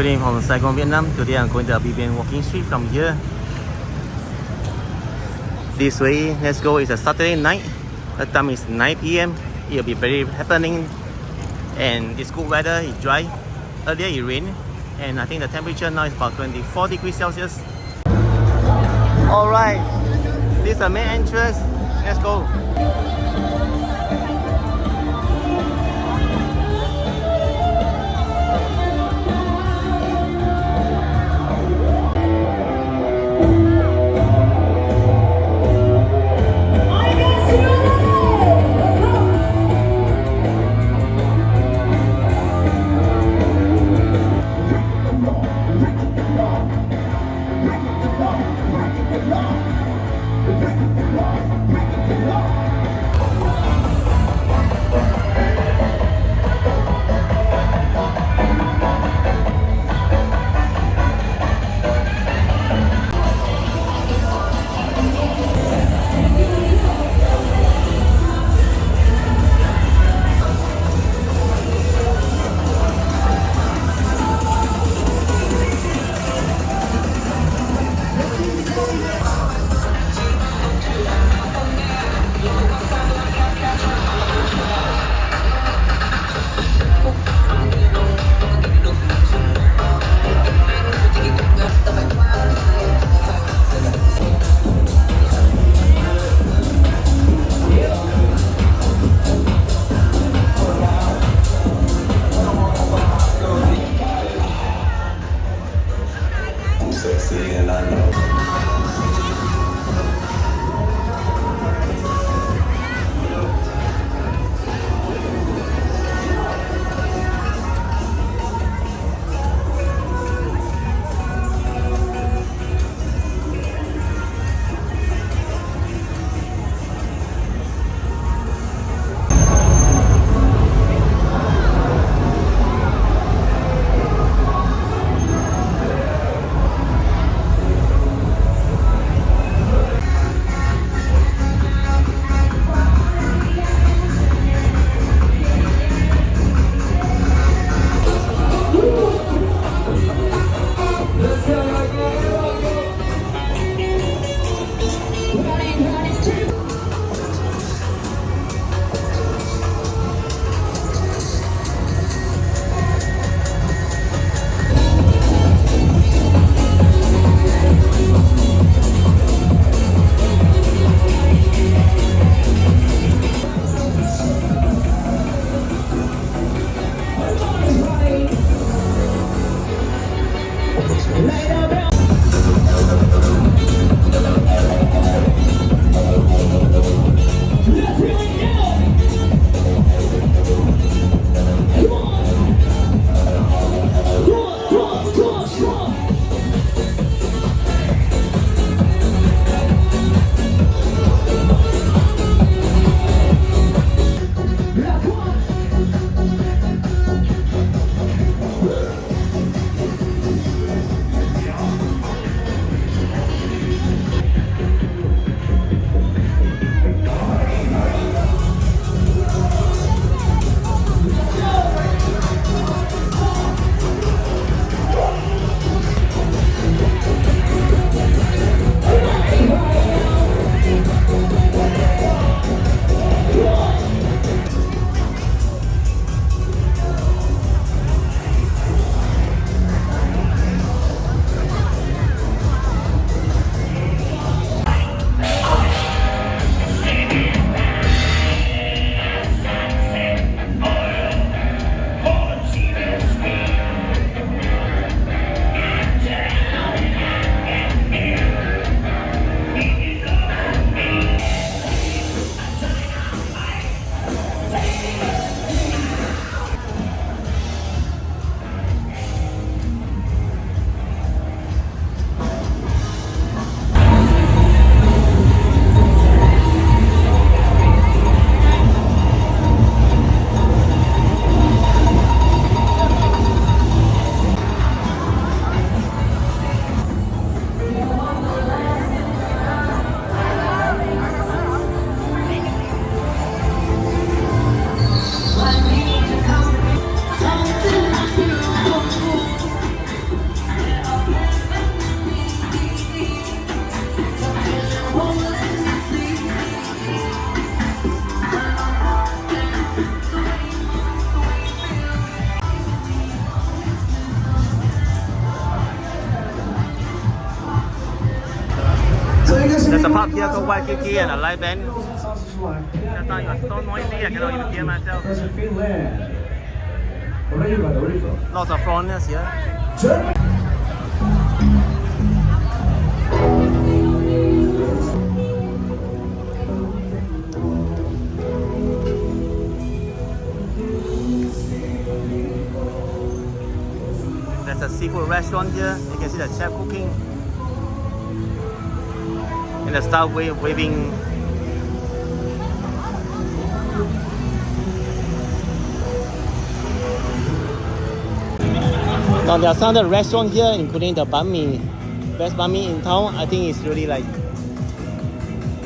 traveling from Saigon, Vietnam. Today I'm going to Bui Vien Walking Street from here. This way, let's go. It's a Saturday night. The time is 9 p.m. It'll be very happening. And it's good weather, it's dry. Earlier it rained. And I think the temperature now is about 24 degrees Celsius. Alright, this is the main entrance. Let's go. There's a pub here called Waikiki and a live band. Just now it was so noisy, I cannot even hear myself. Lots of foreigners here. There's a seafood restaurant here. You can see the chef cooking. And the staff waving. Now there are some other restaurants here, including the banh mi, best banh mi in town. I think it's really like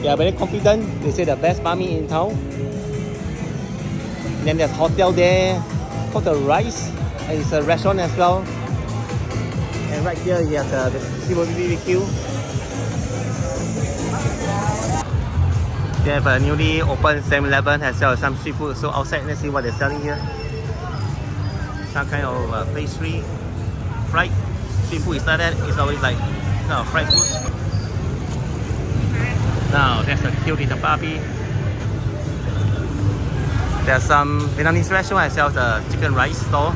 they are very confident. They say the best banh mi in town. And then there's a hotel there called the Rice. It's a restaurant as well. And right here you have the seafood BBQ. They have a newly opened 7-Eleven as well as some seafood. So outside, let's see what they're selling here. Some kind of pastry, fried seafood is like that. It's always like fried food. Now there's a cute little Barbie. There's some Vietnamese restaurant as well as a chicken rice store.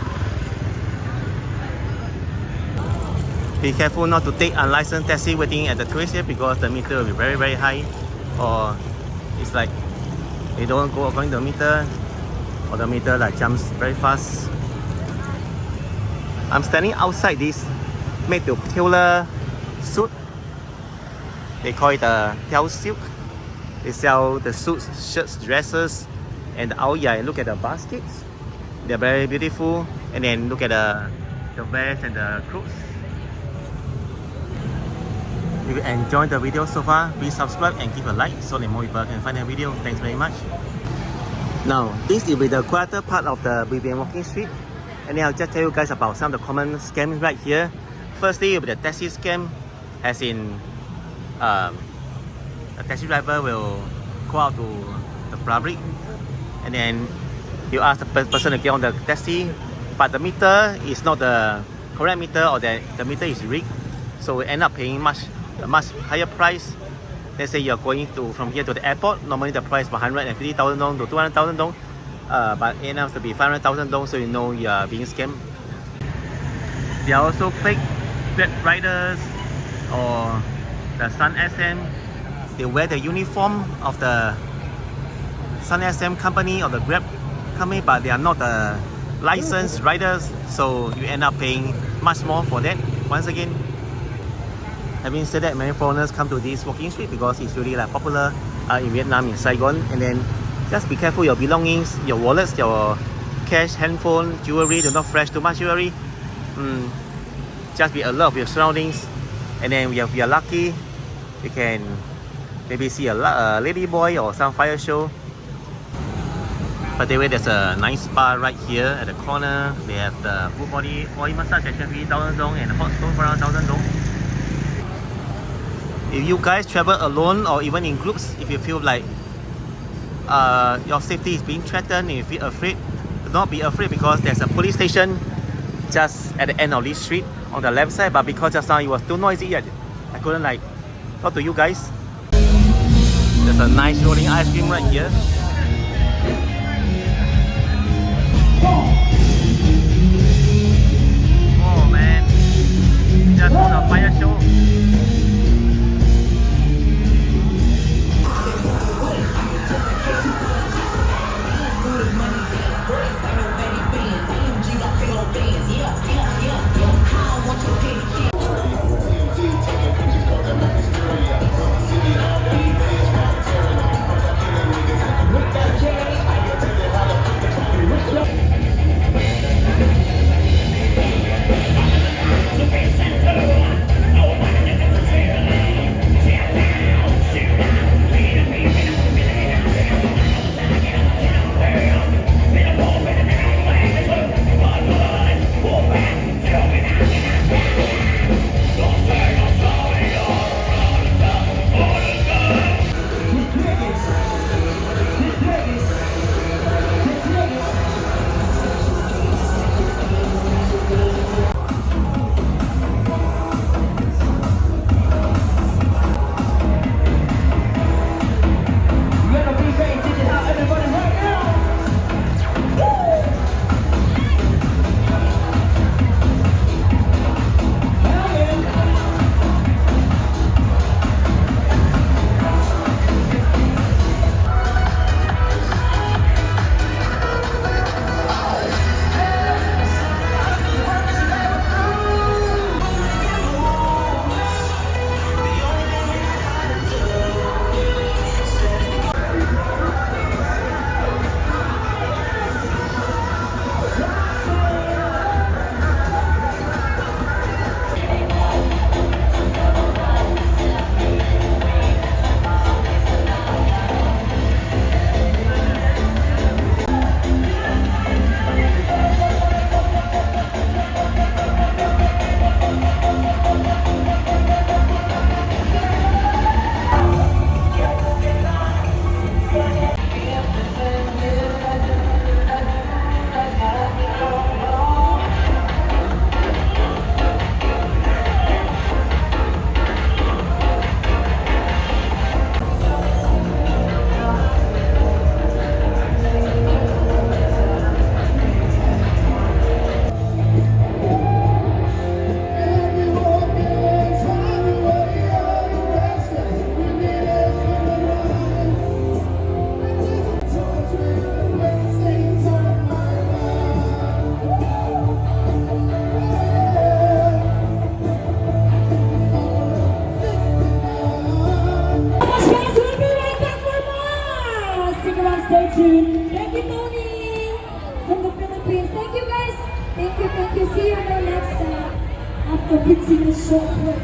Be careful not to take unlicensed taxi waiting at the tourist here because the meter will be very, very high. Or it's like they don't go according to the meter, or the meter like jumps very fast. I'm standing outside this made to tailor suit. They call it a tail silk. They sell the suits, shirts, dresses, and oh yeah, look at the baskets. They're very beautiful. And then look at the vest and the clothes. If you enjoyed the video so far, please subscribe and give a like so that more people can find the video. Thanks very much. Now, this will be the quieter part of the Bui Vien Walking Street. And then I'll just tell you guys about some of the common scams right here. Firstly, it will be the taxi scam, as in a taxi driver will go out to the public and then you ask the person to get on the taxi, but the meter is not the correct meter, or the meter is rigged, so we end up paying a much higher price. Let's say you're going from here to the airport. Normally the price is 150,000 dong to 200,000 dong, but it ends up to be 500,000 dong, so you know you are being scammed. There are also fake Grab riders or the Sun SM. They wear the uniform of the Sun SM company or the Grab company, but they are not the licensed riders, so you end up paying much more for that. Once again, having said that, many foreigners come to this walking street because it's really like popular in Vietnam, in Saigon. And then just be careful your belongings, your wallets, your cash, handphone, jewelry. Do not flash too much jewelry. Just be alert of your surroundings. And then if you are lucky, you can maybe see a lady boy or some fire show. But anyway, there's a nice spa right here at the corner. They have the full body oil massage at 3,000 dong and hot stone for around 1,000 dong. If you guys travel alone or even in groups, if you feel like your safety is being threatened and you feel afraid, do not be afraid because there's a police station just at the end of this street on the left side. But because just now it was too noisy, I couldn't like talk to you guys. There's a nice rolling ice cream right here. Oh man, just on a fire show. Right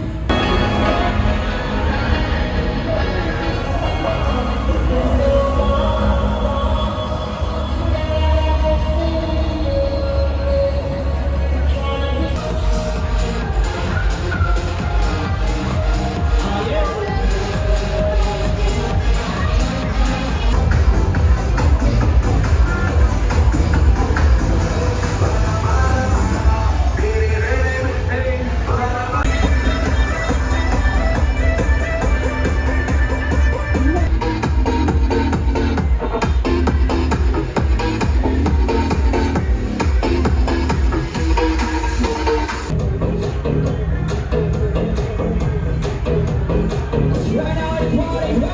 now,